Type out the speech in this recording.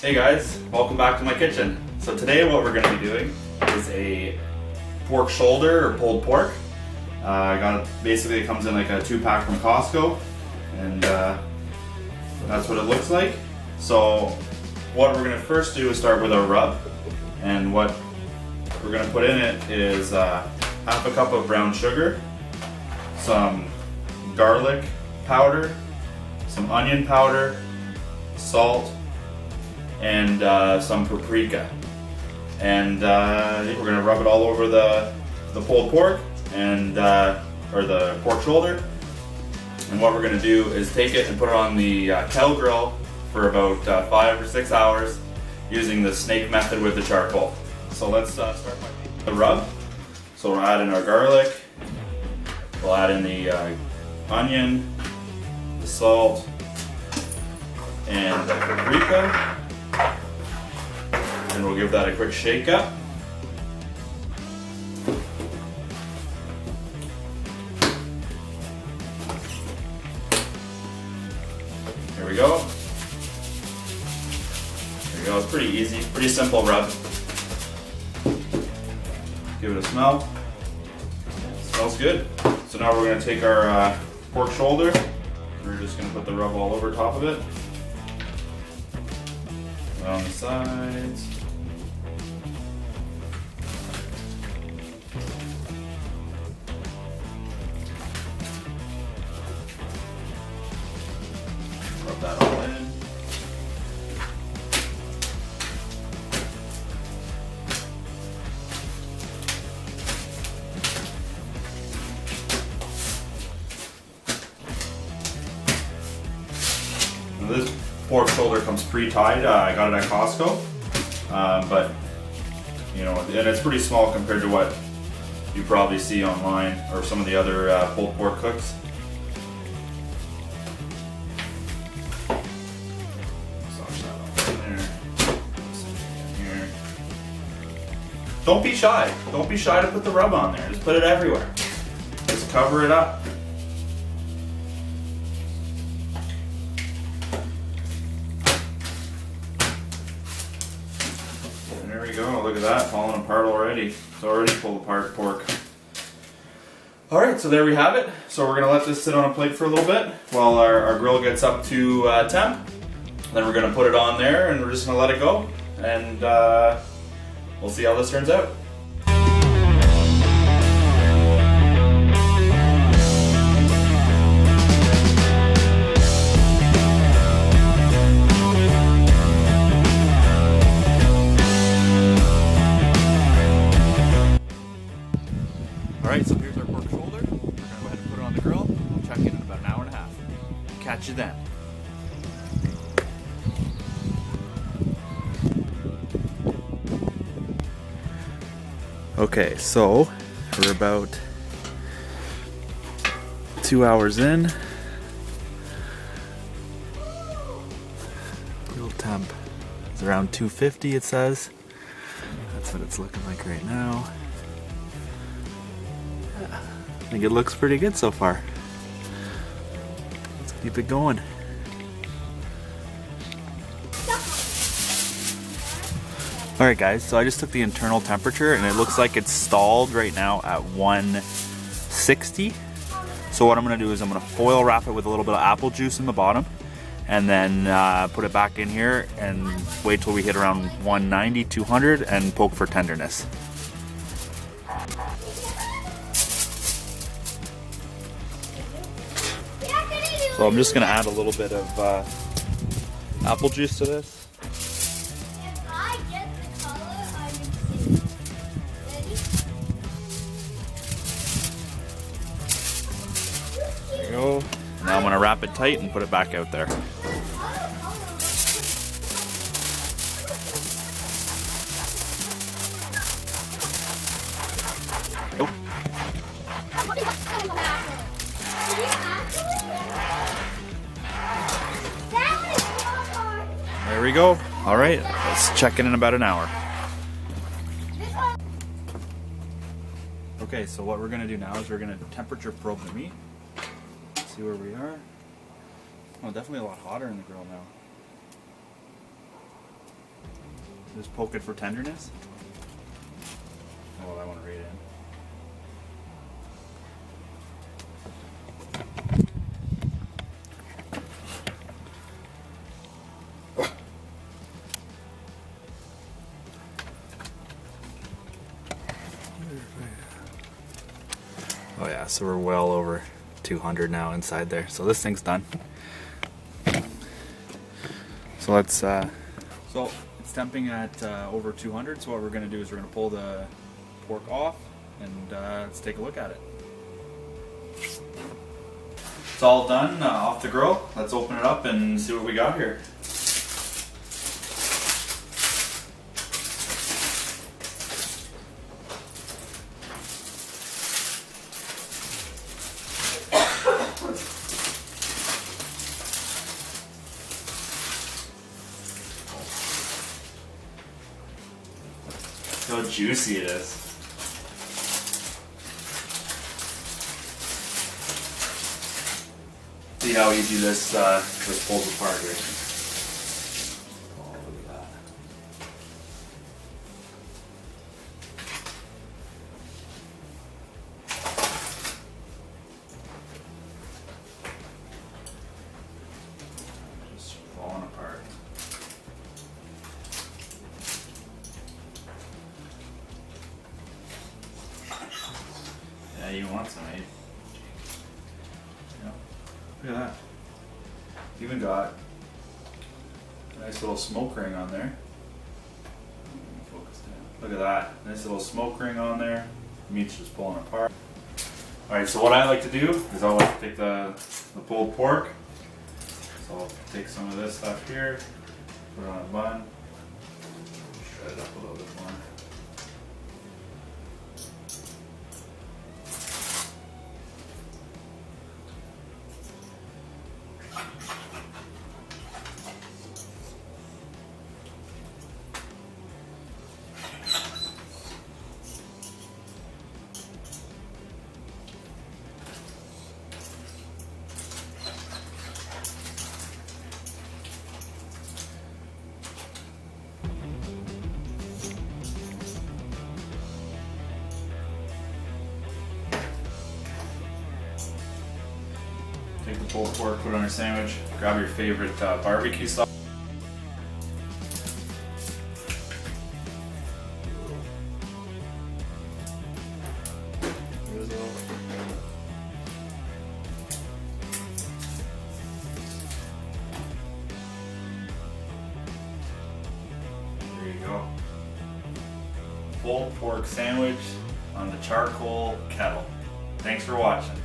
Hey guys, welcome back to my kitchen. So today what we're going to be doing is a pork shoulder or pulled pork. I got it, basically it comes in like a 2-pack from Costco, and that's what it looks like. So what we're going to first do is start with our rub, and what we're going to put in it is half a cup of brown sugar, some garlic powder, some onion powder, salt, and some paprika. And we're going to rub it all over the pulled pork and or the pork shoulder. And what we're going to do is take it and put it on the kettle grill for about 5 or 6 hours using the snake method with the charcoal. So let's start by the rub. So we'll add in our garlic, we'll add in the onion, the salt, and the paprika, and we'll give that a quick shake up. Here we go. There we go. It's pretty easy, pretty simple rub. Give it a smell. Smells good. So now we're going to take our pork shoulder. We're just going to put the rub all over top of it, on the sides. Rub that all in. Now this pork shoulder comes pre-tied. I got it at Costco, but you know, and it's pretty small compared to what you probably see online or some of the other pulled pork cooks. Don't be shy. Don't be shy to put the rub on there. Just put it everywhere. Just cover it up. And there we go. Look at that, falling apart already. It's already pulled apart pork. Alright, so there we have it. So we're going to let this sit on a plate for a little bit while our grill gets up to temp. Then we're going to put it on there and we're just going to let it go. And we'll see how this turns out. Alright, so here's our pork shoulder. We're going to go ahead and put it on the grill. We'll check in about an hour and a half. Catch you then. Okay, so we're about 2 hours in. Grill temp is around 250, it says. That's what it's looking like right now. I think it looks pretty good so far. Let's keep it going. Alright guys, so I just took the internal temperature and it looks like it's stalled right now at 160. So what I'm going to do is I'm going to foil wrap it with a little bit of apple juice in the bottom, and then put it back in here and wait till we hit around 190, 200 and poke for tenderness. So I'm just going to add a little bit of apple juice to this. There you go. Now I'm going to wrap it tight and put it back out there. There we go. All right, let's check in about an hour. Okay, so what we're going to do now is we're going to temperature probe the meat. See where we are. Oh, definitely a lot hotter in the grill now. Just poke it for tenderness. Oh, I want to read it. Oh yeah, so we're well over 200 now inside there. So this thing's done. So let's, so it's temping at over 200. So what we're gonna do is we're gonna pull the pork off and let's take a look at it. It's all done off the grill. Let's open it up and see what we got here. How juicy it is. See how easy this pulls apart here. Oh, look at that. Just falling apart. Yeah, you want some, eh? Yeah. Look at that. Even got a nice little smoke ring on there. Focus down. Look at that. Nice little smoke ring on there. Meat's just pulling apart. Alright, so what I like to do is I like to take the pulled pork. So I'll take some of this stuff here, put it on a bun, shred it up a little bit more. Take the pulled pork, put it on your sandwich, grab your favorite barbecue sauce. There you go. Pulled pork sandwich on the charcoal kettle. Thanks for watching.